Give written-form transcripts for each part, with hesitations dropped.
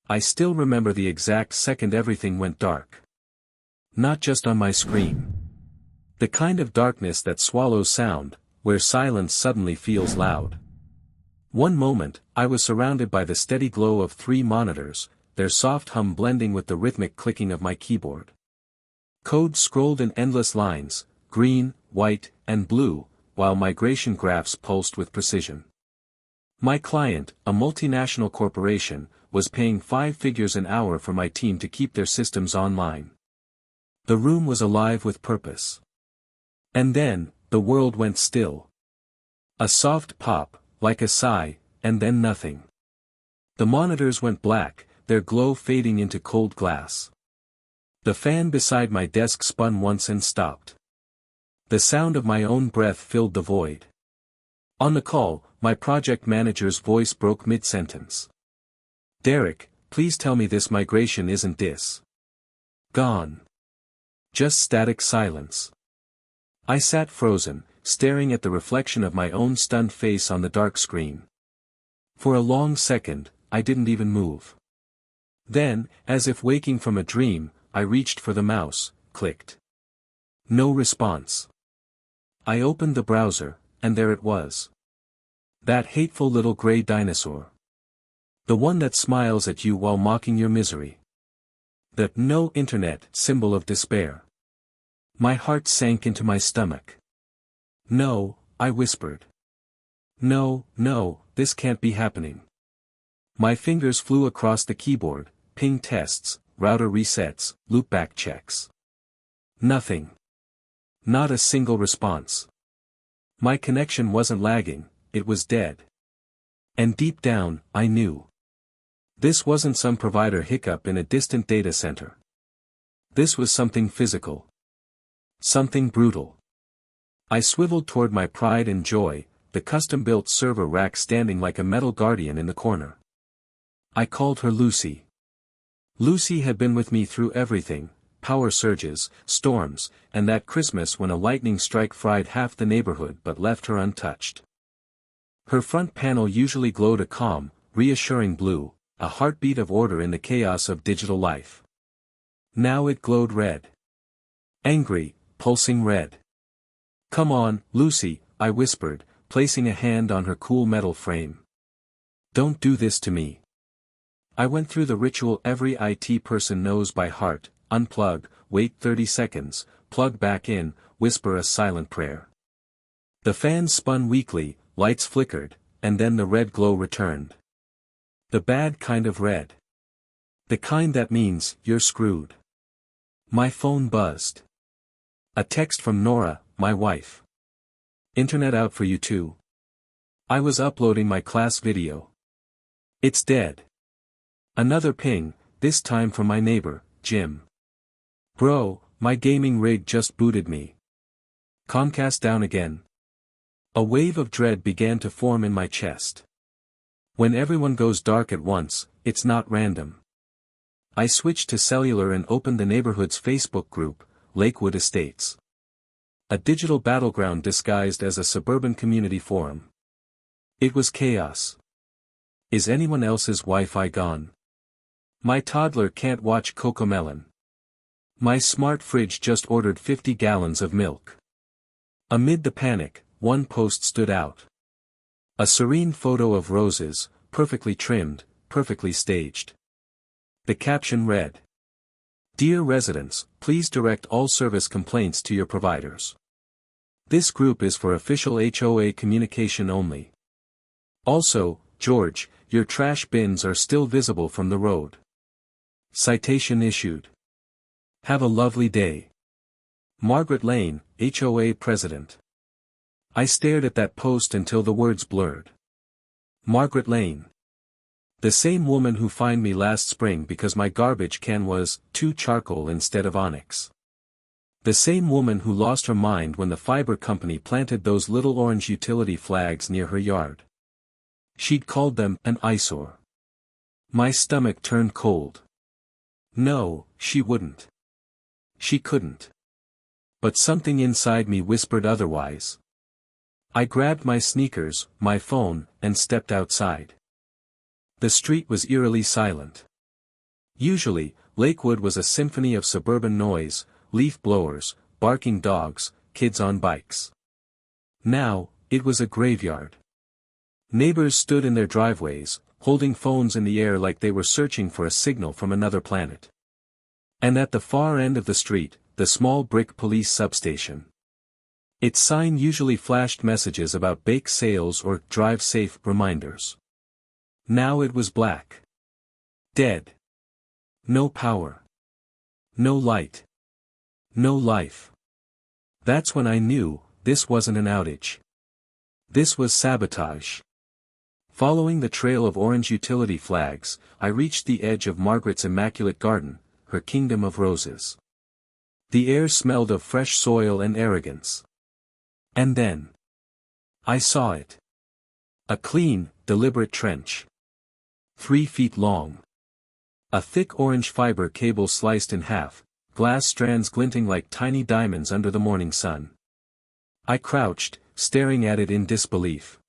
I still remember the exact second everything went dark. Not just on my screen. The kind of darkness that swallows sound, where silence suddenly feels loud. One moment, I was surrounded by the steady glow of 3 monitors, their soft hum blending with the rhythmic clicking of my keyboard. Code scrolled in endless lines, green, white, and blue, while migration graphs pulsed with precision. My client, a multinational corporation, was paying 5 figures an hour for my team to keep their systems online. The room was alive with purpose. And then, the world went still. A soft pop, like a sigh, and then nothing. The monitors went black, their glow fading into cold glass. The fan beside my desk spun once and stopped. The sound of my own breath filled the void. On the call, my project manager's voice broke mid-sentence. "Derek, please tell me this migration isn't this. Gone." Just static silence. I sat frozen, staring at the reflection of my own stunned face on the dark screen. For a long second, I didn't even move. Then, as if waking from a dream, I reached for the mouse, clicked. No response. I opened the browser, and there it was. That hateful little gray dinosaur. The one that smiles at you while mocking your misery. The "no internet" symbol of despair. My heart sank into my stomach. "No," I whispered. "No, no, this can't be happening." My fingers flew across the keyboard, ping tests, router resets, loopback checks. Nothing. Not a single response. My connection wasn't lagging, it was dead. And deep down, I knew. This wasn't some provider hiccup in a distant data center. This was something physical. Something brutal. I swiveled toward my pride and joy, the custom-built server rack standing like a metal guardian in the corner. I called her Lucy. Lucy had been with me through everything, power surges, storms, and that Christmas when a lightning strike fried half the neighborhood but left her untouched. Her front panel usually glowed a calm, reassuring blue, a heartbeat of order in the chaos of digital life. Now it glowed red. Angry, pulsing red. "Come on, Lucy," I whispered, placing a hand on her cool metal frame. "Don't do this to me." I went through the ritual every IT person knows by heart: unplug, wait 30 seconds, plug back in, whisper a silent prayer. The fan spun weakly, lights flickered, and then the red glow returned. The bad kind of red. The kind that means, you're screwed. My phone buzzed. A text from Nora, my wife. "Internet out for you too." I was uploading my class video. "It's dead." Another ping, this time from my neighbor, Jim. "Bro, my gaming rig just booted me. Comcast down again." A wave of dread began to form in my chest. When everyone goes dark at once, it's not random. I switched to cellular and opened the neighborhood's Facebook group, Lakewood Estates. A digital battleground disguised as a suburban community forum. It was chaos. Is anyone else's Wi-Fi gone? My toddler can't watch Cocomelon. My smart fridge just ordered 50 gallons of milk. Amid the panic, one post stood out. A serene photo of roses, perfectly trimmed, perfectly staged. The caption read, "Dear residents, please direct all service complaints to your providers. This group is for official HOA communication only. Also, George, your trash bins are still visible from the road. Citation issued. Have a lovely day. Margaret Lane, HOA President." I stared at that post until the words blurred. Margaret Lane. The same woman who fined me last spring because my garbage can was too charcoal instead of onyx. The same woman who lost her mind when the fiber company planted those little orange utility flags near her yard. She'd called them an eyesore. My stomach turned cold. No, she wouldn't. She couldn't. But something inside me whispered otherwise. I grabbed my sneakers, my phone, and stepped outside. The street was eerily silent. Usually, Lakewood was a symphony of suburban noise, leaf blowers, barking dogs, kids on bikes. Now, it was a graveyard. Neighbors stood in their driveways, holding phones in the air like they were searching for a signal from another planet. And at the far end of the street, the small brick police substation. Its sign usually flashed messages about bake sales or drive safe reminders. Now it was black. Dead. No power. No light. No life. That's when I knew, this wasn't an outage. This was sabotage. Following the trail of orange utility flags, I reached the edge of Margaret's immaculate garden, her kingdom of roses. The air smelled of fresh soil and arrogance. And then, I saw it. A clean, deliberate trench. 3 feet long. A thick orange fiber cable sliced in half, glass strands glinting like tiny diamonds under the morning sun. I crouched, staring at it in disbelief.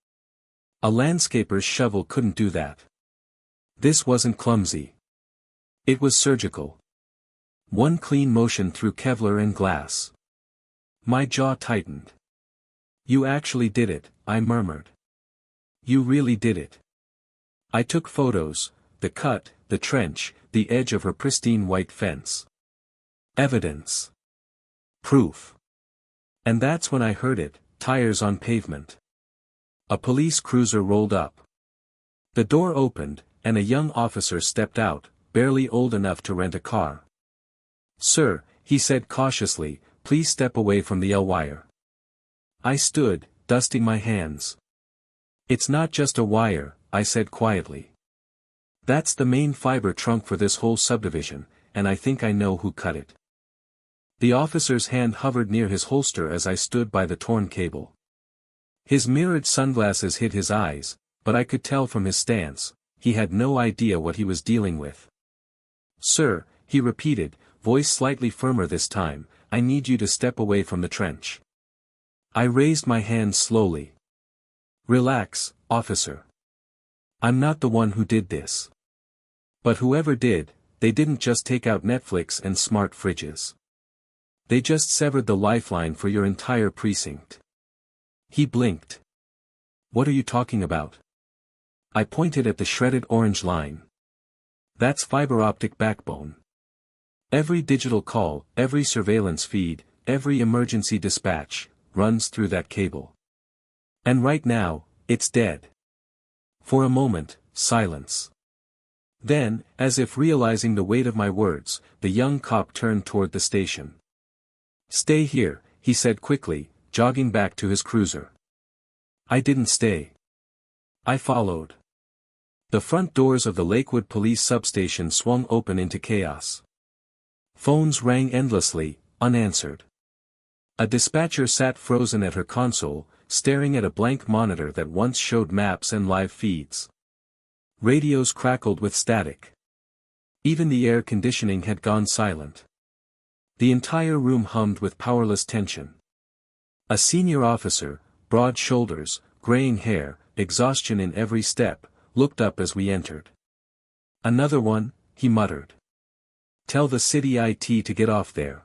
A landscaper's shovel couldn't do that. This wasn't clumsy. It was surgical. One clean motion through Kevlar and glass. My jaw tightened. You actually did it, I murmured. You really did it. I took photos, the cut, the trench, the edge of her pristine white fence. Evidence. Proof. And that's when I heard it, tires on pavement. A police cruiser rolled up. The door opened, and a young officer stepped out, barely old enough to rent a car. Sir, he said cautiously, please step away from the L-wire. I stood, dusting my hands. It's not just a wire, I said quietly. That's the main fiber trunk for this whole subdivision, and I think I know who cut it. The officer's hand hovered near his holster as I stood by the torn cable. His mirrored sunglasses hid his eyes, but I could tell from his stance, he had no idea what he was dealing with. Sir, he repeated, voice slightly firmer this time, I need you to step away from the trench. I raised my hand slowly. Relax, officer. I'm not the one who did this. But whoever did, they didn't just take out Netflix and smart fridges. They just severed the lifeline for your entire precinct. He blinked. What are you talking about? I pointed at the shredded orange line. That's fiber optic backbone. Every digital call, every surveillance feed, every emergency dispatch, runs through that cable. And right now, it's dead. For a moment, silence. Then, as if realizing the weight of my words, the young cop turned toward the station. Stay here, he said quickly, jogging back to his cruiser. I didn't stay. I followed. The front doors of the Lakewood police substation swung open into chaos. Phones rang endlessly, unanswered. A dispatcher sat frozen at her console, staring at a blank monitor that once showed maps and live feeds. Radios crackled with static. Even the air conditioning had gone silent. The entire room hummed with powerless tension. A senior officer, broad shoulders, graying hair, exhaustion in every step, looked up as we entered. Another one, he muttered. Tell the city IT to get off there.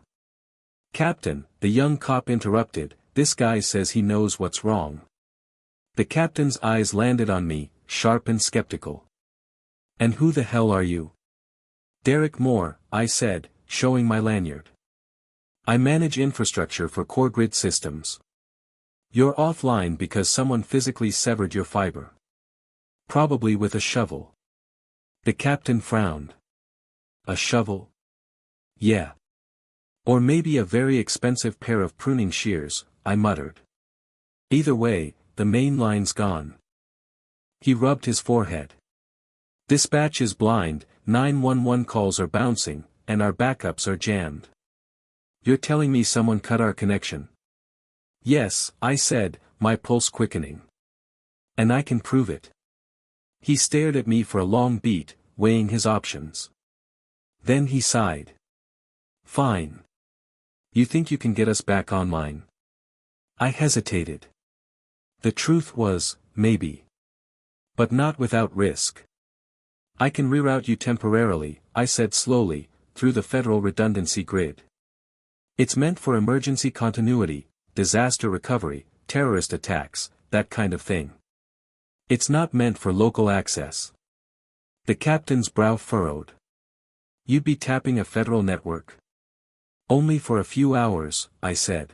Captain, the young cop interrupted, this guy says he knows what's wrong. The captain's eyes landed on me, sharp and skeptical. And who the hell are you? Derek Moore, I said, showing my lanyard. I manage infrastructure for core grid systems. You're offline because someone physically severed your fiber. Probably with a shovel. The captain frowned. A shovel? Yeah. Or maybe a very expensive pair of pruning shears, I muttered. Either way, the main line's gone. He rubbed his forehead. Dispatch is blind, 911 calls are bouncing, and our backups are jammed. You're telling me someone cut our connection? Yes, I said, my pulse quickening. And I can prove it. He stared at me for a long beat, weighing his options. Then he sighed. Fine. You think you can get us back online? I hesitated. The truth was, maybe. But not without risk. I can reroute you temporarily, I said slowly, through the federal redundancy grid. It's meant for emergency continuity, disaster recovery, terrorist attacks, that kind of thing. It's not meant for local access. The captain's brow furrowed. You'd be tapping a federal network? Only for a few hours, I said.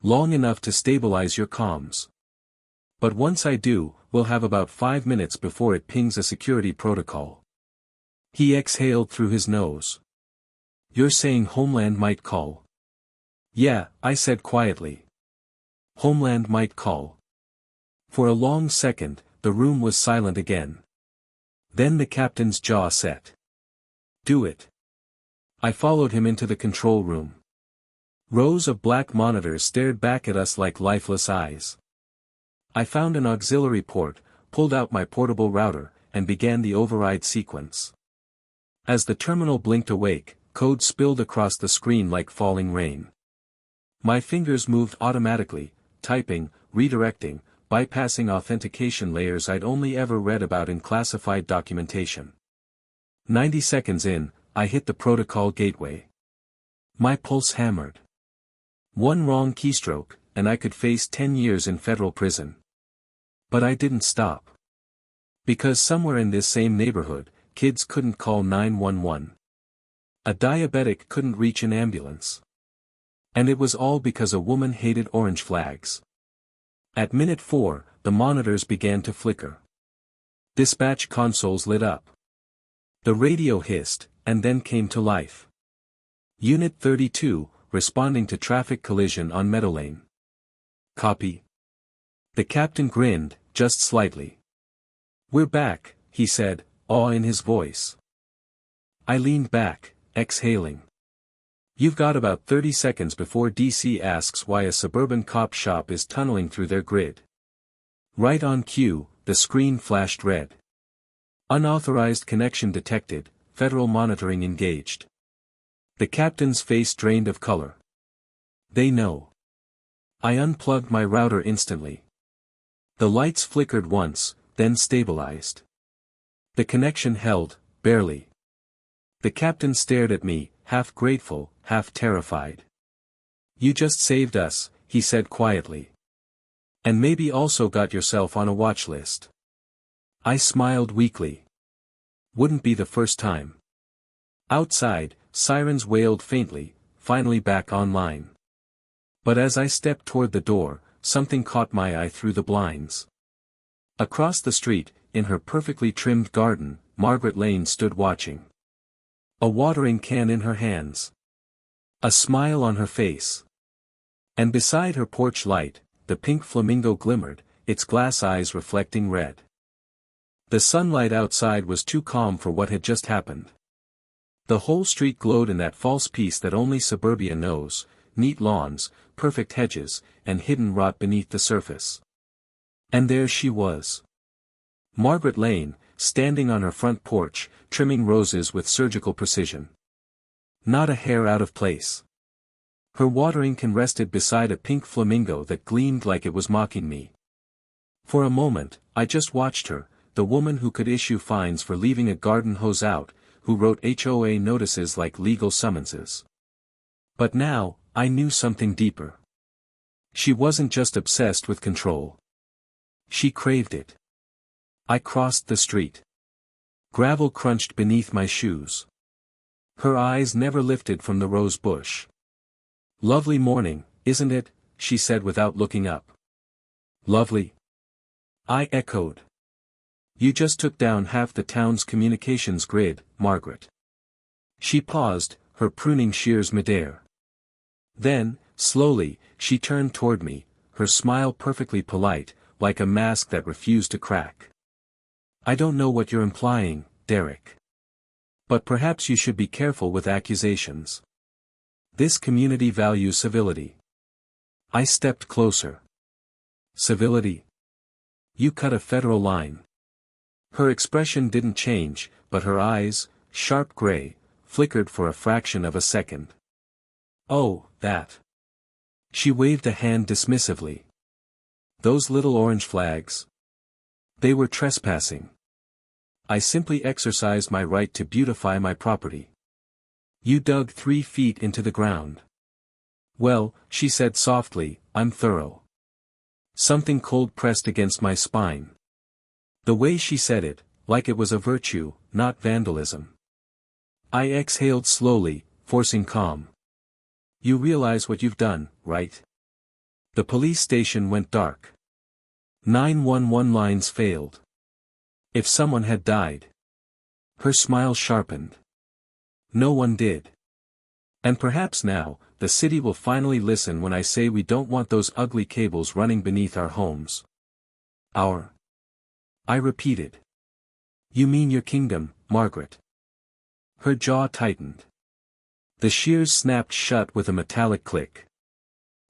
Long enough to stabilize your comms. But once I do, we'll have about 5 minutes before it pings a security protocol. He exhaled through his nose. You're saying Homeland might call? Yeah, I said quietly. Homeland might call. For a long second, the room was silent again. Then the captain's jaw set. Do it. I followed him into the control room. Rows of black monitors stared back at us like lifeless eyes. I found an auxiliary port, pulled out my portable router, and began the override sequence. As the terminal blinked awake, code spilled across the screen like falling rain. My fingers moved automatically, typing, redirecting, bypassing authentication layers I'd only ever read about in classified documentation. 90 seconds in, I hit the protocol gateway. My pulse hammered. One wrong keystroke, and I could face 10 years in federal prison. But I didn't stop. Because somewhere in this same neighborhood, kids couldn't call 911. A diabetic couldn't reach an ambulance. And it was all because a woman hated orange flags. At minute 4, the monitors began to flicker. Dispatch consoles lit up. The radio hissed, and then came to life. Unit 32, responding to traffic collision on Meadowlane. Copy. The captain grinned, just slightly. We're back, he said, awe in his voice. I leaned back, exhaling. You've got about 30 seconds before DC asks why a suburban cop shop is tunneling through their grid. Right on cue, the screen flashed red. Unauthorized connection detected, federal monitoring engaged. The captain's face drained of color. They know. I unplugged my router instantly. The lights flickered once, then stabilized. The connection held, barely. The captain stared at me, half grateful, half terrified. You just saved us, he said quietly. And maybe also got yourself on a watch list. I smiled weakly. Wouldn't be the first time. Outside, sirens wailed faintly, finally back online. But as I stepped toward the door, something caught my eye through the blinds. Across the street, in her perfectly trimmed garden, Margaret Lane stood watching. A watering can in her hands. A smile on her face. And beside her porch light, the pink flamingo glimmered, its glass eyes reflecting red. The sunlight outside was too calm for what had just happened. The whole street glowed in that false peace that only suburbia knows, neat lawns, perfect hedges, and hidden rot beneath the surface. And there she was. Margaret Lane, standing on her front porch, trimming roses with surgical precision. Not a hair out of place. Her watering can rested beside a pink flamingo that gleamed like it was mocking me. For a moment, I just watched her, the woman who could issue fines for leaving a garden hose out, who wrote HOA notices like legal summonses. But now, I knew something deeper. She wasn't just obsessed with control. She craved it. I crossed the street. Gravel crunched beneath my shoes. Her eyes never lifted from the rose bush. Lovely morning, isn't it? She said without looking up. Lovely. I echoed. You just took down half the town's communications grid, Margaret. She paused, her pruning shears midair. Then, slowly, she turned toward me, her smile perfectly polite, like a mask that refused to crack. I don't know what you're implying, Derek. But perhaps you should be careful with accusations. This community values civility. I stepped closer. Civility? You cut a federal line. Her expression didn't change, but her eyes, sharp gray, flickered for a fraction of a second. Oh, that. She waved a hand dismissively. Those little orange flags. They were trespassing. I simply exercised my right to beautify my property. You dug 3 feet into the ground. Well, she said softly, I'm thorough. Something cold pressed against my spine. The way she said it, like it was a virtue, not vandalism. I exhaled slowly, forcing calm. You realize what you've done, right? The police station went dark. 911 lines failed. If someone had died. Her smile sharpened. No one did. And perhaps now, the city will finally listen when I say we don't want those ugly cables running beneath our homes. I repeated. You mean your kingdom, Margaret? Her jaw tightened. The shears snapped shut with a metallic click.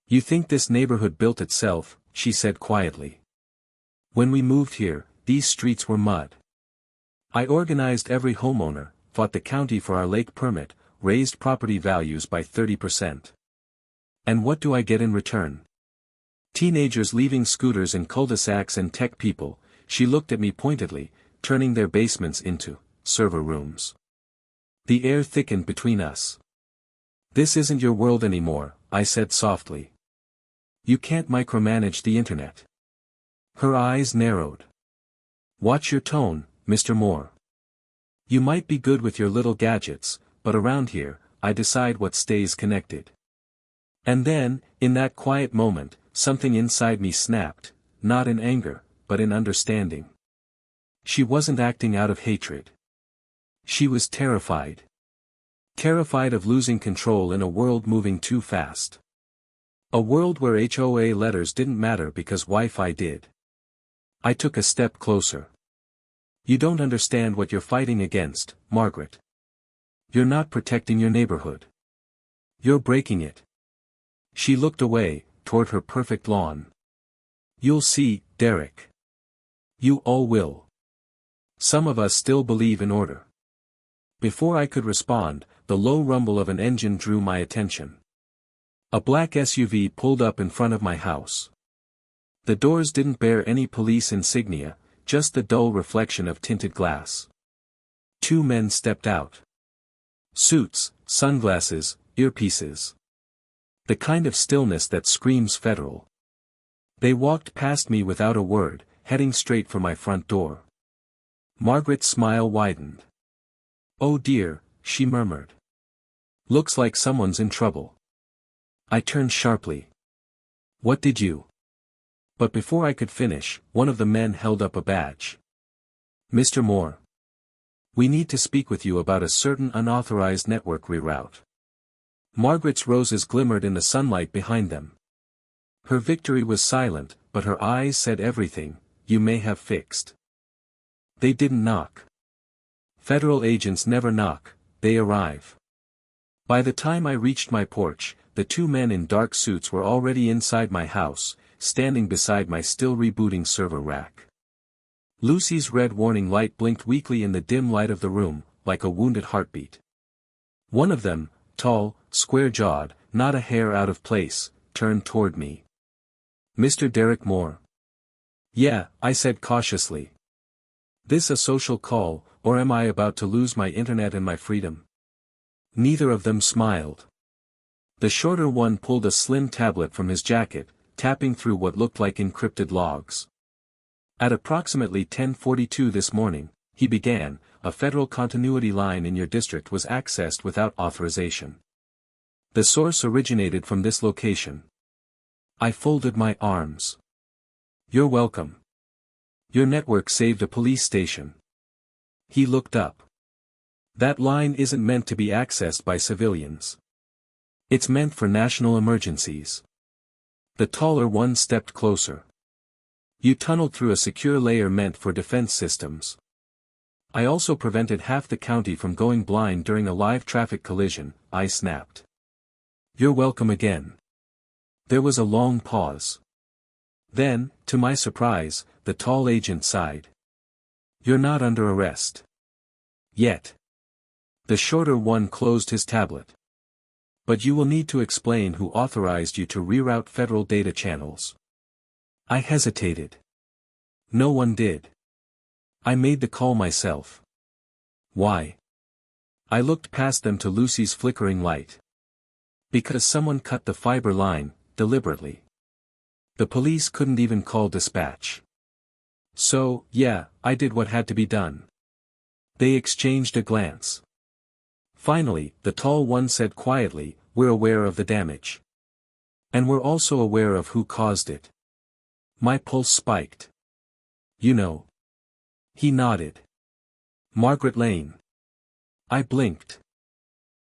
You think this neighborhood built itself, she said quietly. When we moved here, these streets were mud. I organized every homeowner, fought the county for our lake permit, raised property values by 30%. And what do I get in return? Teenagers leaving scooters in cul-de-sacs and tech people, she looked at me pointedly, turning their basements into server rooms. The air thickened between us. This isn't your world anymore, I said softly. You can't micromanage the internet. Her eyes narrowed. Watch your tone, Mr. Moore. You might be good with your little gadgets, but around here, I decide what stays connected. And then, in that quiet moment, something inside me snapped, not in anger, but in understanding. She wasn't acting out of hatred. She was terrified. Terrified of losing control in a world moving too fast. A world where HOA letters didn't matter because Wi-Fi did. I took a step closer. You don't understand what you're fighting against, Margaret. You're not protecting your neighborhood. You're breaking it. She looked away, toward her perfect lawn. You'll see, Derek. You all will. Some of us still believe in order. Before I could respond, the low rumble of an engine drew my attention. A black SUV pulled up in front of my house. The doors didn't bear any police insignia, just the dull reflection of tinted glass. 2 men stepped out. Suits, sunglasses, earpieces. The kind of stillness that screams federal. They walked past me without a word, heading straight for my front door. Margaret's smile widened. Oh dear, she murmured. Looks like someone's in trouble. I turned sharply. What did you? But before I could finish, one of the men held up a badge. Mr. Moore. We need to speak with you about a certain unauthorized network reroute. Margaret's roses glimmered in the sunlight behind them. Her victory was silent, but her eyes said everything. You may have fixed. They didn't knock. Federal agents never knock, they arrive. By the time I reached my porch, the 2 men in dark suits were already inside my house, standing beside my still rebooting server rack. Lucy's red warning light blinked weakly in the dim light of the room, like a wounded heartbeat. One of them, tall, square-jawed, not a hair out of place, turned toward me. Mr. Derek Moore. Yeah, I said cautiously. This a social call, or am I about to lose my internet and my freedom? Neither of them smiled. The shorter one pulled a slim tablet from his jacket, tapping through what looked like encrypted logs. At approximately 10:42 this morning, he began, a federal continuity line in your district was accessed without authorization. The source originated from this location. I folded my arms. You're welcome. Your network saved a police station. He looked up. That line isn't meant to be accessed by civilians. It's meant for national emergencies. The taller one stepped closer. You tunneled through a secure layer meant for defense systems. I also prevented half the county from going blind during a live traffic collision, I snapped. You're welcome again. There was a long pause. Then, to my surprise, the tall agent sighed. You're not under arrest. Yet. The shorter one closed his tablet. But you will need to explain who authorized you to reroute federal data channels. I hesitated. No one did. I made the call myself. Why? I looked past them to Lucy's flickering light. Because someone cut the fiber line, deliberately. The police couldn't even call dispatch. So, yeah, I did what had to be done. They exchanged a glance. Finally, the tall one said quietly, "We're aware of the damage. And we're also aware of who caused it." My pulse spiked. "You know." He nodded. "Margaret Lane." I blinked.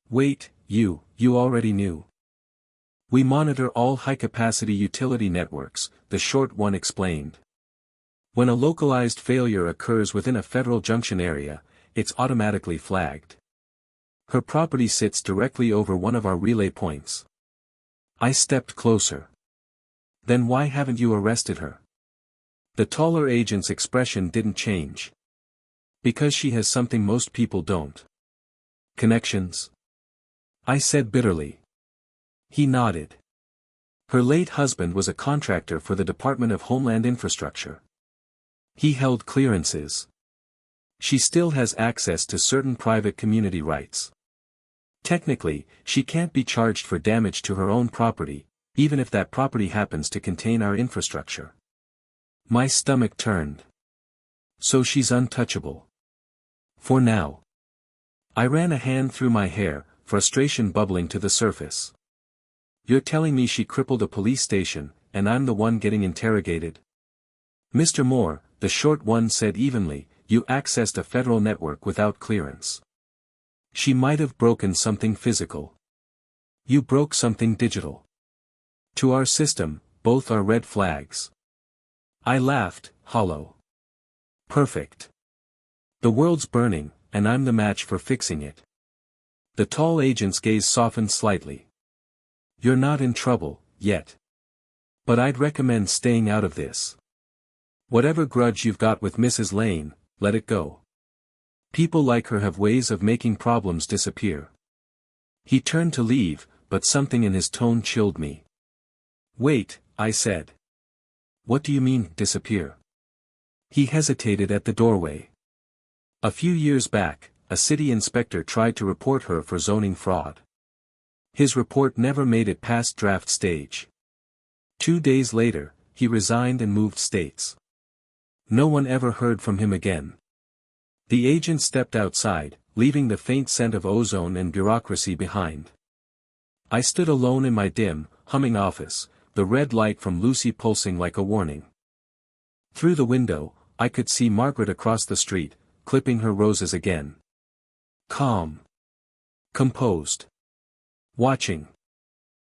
"Wait, you already knew." "We monitor all high-capacity utility networks," the short one explained. "When a localized failure occurs within a federal junction area, it's automatically flagged. Her property sits directly over one of our relay points." I stepped closer. "Then why haven't you arrested her?" The taller agent's expression didn't change. "Because she has something most people don't. Connections," I said bitterly. He nodded. Her late husband was a contractor for the Department of Homeland Infrastructure. He held clearances. She still has access to certain private community rights. Technically, she can't be charged for damage to her own property, even if that property happens to contain our infrastructure. My stomach turned. So she's untouchable. For now. I ran a hand through my hair, frustration bubbling to the surface. "You're telling me she crippled a police station, and I'm the one getting interrogated?" "Mr. Moore," the short one said evenly, "you accessed a federal network without clearance. She might have broken something physical. You broke something digital. To our system, both are red flags." I laughed, hollow. "Perfect. The world's burning, and I'm the match for fixing it." The tall agent's gaze softened slightly. "You're not in trouble, yet. But I'd recommend staying out of this. Whatever grudge you've got with Mrs. Lane, let it go. People like her have ways of making problems disappear." He turned to leave, but something in his tone chilled me. "Wait," I said. "What do you mean, disappear?" He hesitated at the doorway. "A few years back, a city inspector tried to report her for zoning fraud. His report never made it past draft stage. 2 days later, he resigned and moved states. No one ever heard from him again." The agent stepped outside, leaving the faint scent of ozone and bureaucracy behind. I stood alone in my dim, humming office, the red light from Lucy pulsing like a warning. Through the window, I could see Margaret across the street, clipping her roses again. Calm. Composed. Watching.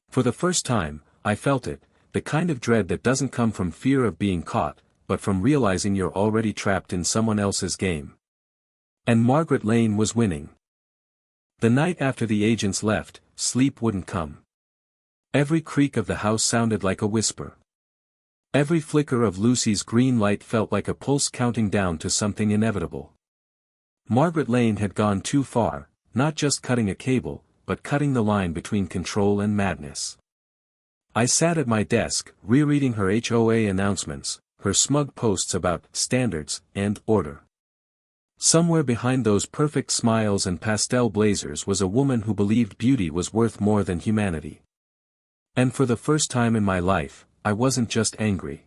For the first time, I felt it, the kind of dread that doesn't come from fear of being caught, but from realizing you're already trapped in someone else's game. And Margaret Lane was winning. The night after the agents left, sleep wouldn't come. Every creak of the house sounded like a whisper. Every flicker of Lucy's green light felt like a pulse counting down to something inevitable. Margaret Lane had gone too far, not just cutting a cable, but cutting the line between control and madness. I sat at my desk, rereading her HOA announcements, her smug posts about standards and order. Somewhere behind those perfect smiles and pastel blazers was a woman who believed beauty was worth more than humanity. And for the first time in my life, I wasn't just angry.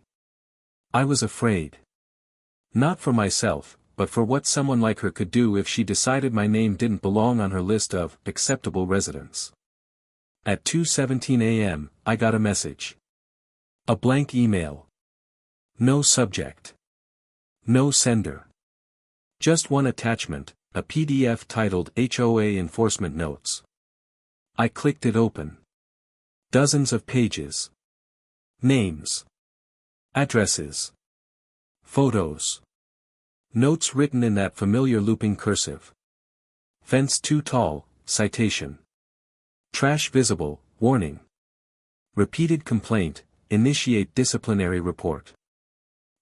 I was afraid. Not for myself, but for what someone like her could do if she decided my name didn't belong on her list of acceptable residents. At 2:17 a.m., I got a message. A blank email. No subject. No sender. Just one attachment, a PDF titled HOA Enforcement Notes. I clicked it open. Dozens of pages. Names. Addresses. Photos. Notes written in that familiar looping cursive. Fence too tall, citation. Trash visible, warning. Repeated complaint, initiate disciplinary report.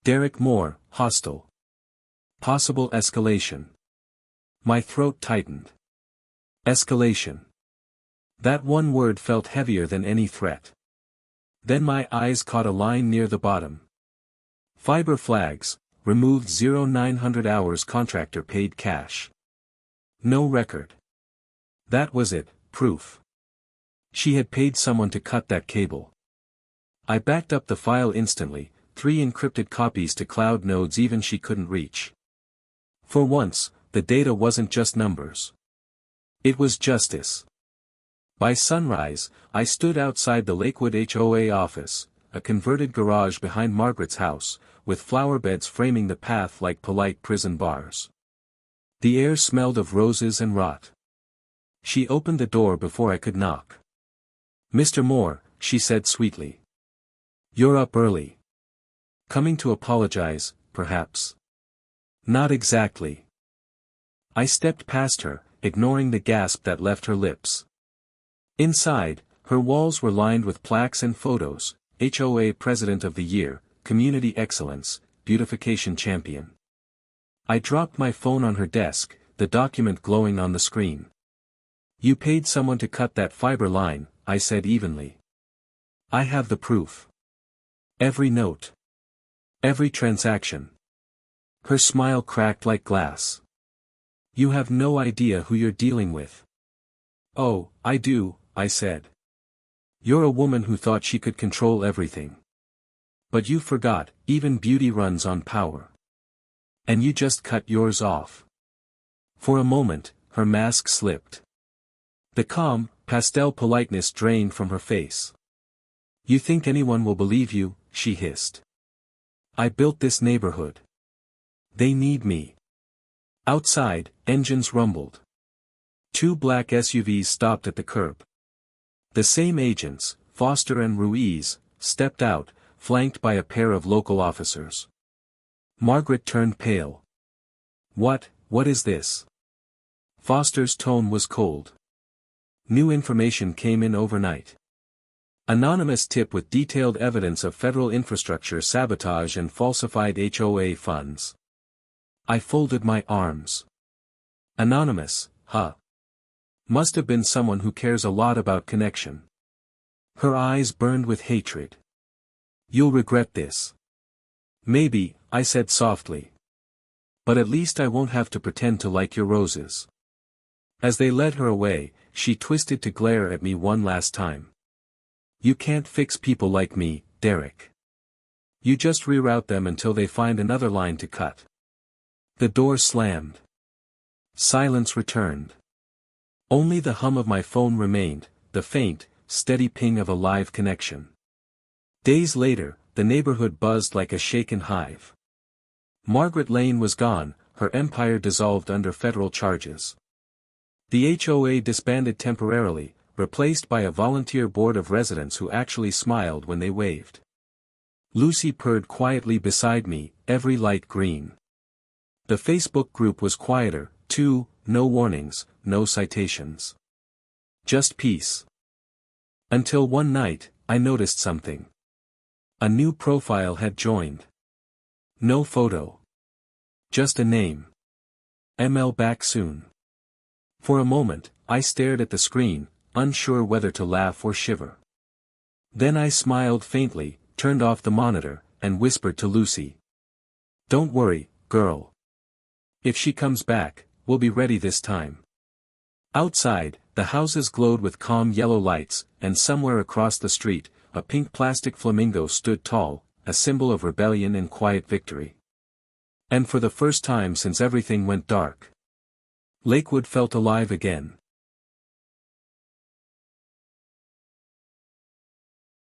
Derek Moore, hostile. Possible escalation. My throat tightened. Escalation. That one word felt heavier than any threat. Then my eyes caught a line near the bottom. Fiber flags, removed 0900 hours contractor paid cash. No record. That was it, proof. She had paid someone to cut that cable. I backed up the file instantly, 3 encrypted copies to cloud nodes even she couldn't reach. For once, the data wasn't just numbers. It was justice. By sunrise, I stood outside the Lakewood HOA office, a converted garage behind Margaret's house, with flower beds framing the path like polite prison bars. The air smelled of roses and rot. She opened the door before I could knock. "Mr. Moore," she said sweetly. "You're up early. Coming to apologize, perhaps?" "Not exactly." I stepped past her, ignoring the gasp that left her lips. Inside, her walls were lined with plaques and photos: HOA President of the Year, Community Excellence, Beautification Champion. I dropped my phone on her desk, the document glowing on the screen. "You paid someone to cut that fiber line," I said evenly. "I have the proof. Every note. Every transaction." Her smile cracked like glass. "You have no idea who you're dealing with." "Oh, I do," I said. "You're a woman who thought she could control everything. But you forgot, even beauty runs on power. And you just cut yours off." For a moment, her mask slipped. The calm, pastel politeness drained from her face. "You think anyone will believe you?" she hissed. "I built this neighborhood. They need me." Outside, engines rumbled. 2 black SUVs stopped at the curb. The same agents, Foster and Ruiz, stepped out, flanked by a pair of local officers. Margaret turned pale. What is this?" Foster's tone was cold. "New information came in overnight. Anonymous tip with detailed evidence of federal infrastructure sabotage and falsified HOA funds." I folded my arms. "Anonymous, huh? Must have been someone who cares a lot about connection." Her eyes burned with hatred. "You'll regret this." "Maybe," I said softly. "But at least I won't have to pretend to like your roses." As they led her away, she twisted to glare at me one last time. "You can't fix people like me, Derek. You just reroute them until they find another line to cut." The door slammed. Silence returned. Only the hum of my phone remained, the faint, steady ping of a live connection. Days later, the neighborhood buzzed like a shaken hive. Margaret Lane was gone, her empire dissolved under federal charges. The HOA disbanded temporarily, replaced by a volunteer board of residents who actually smiled when they waved. Lucy purred quietly beside me, every light green. The Facebook group was quieter, too, no warnings, no citations. Just peace. Until one night, I noticed something. A new profile had joined. No photo. Just a name. ML back soon. For a moment, I stared at the screen, unsure whether to laugh or shiver. Then I smiled faintly, turned off the monitor, and whispered to Lucy. "Don't worry, girl. If she comes back, we'll be ready this time." Outside, the houses glowed with calm yellow lights, and somewhere across the street, a pink plastic flamingo stood tall, a symbol of rebellion and quiet victory. And for the first time since everything went dark, Lakewood felt alive again.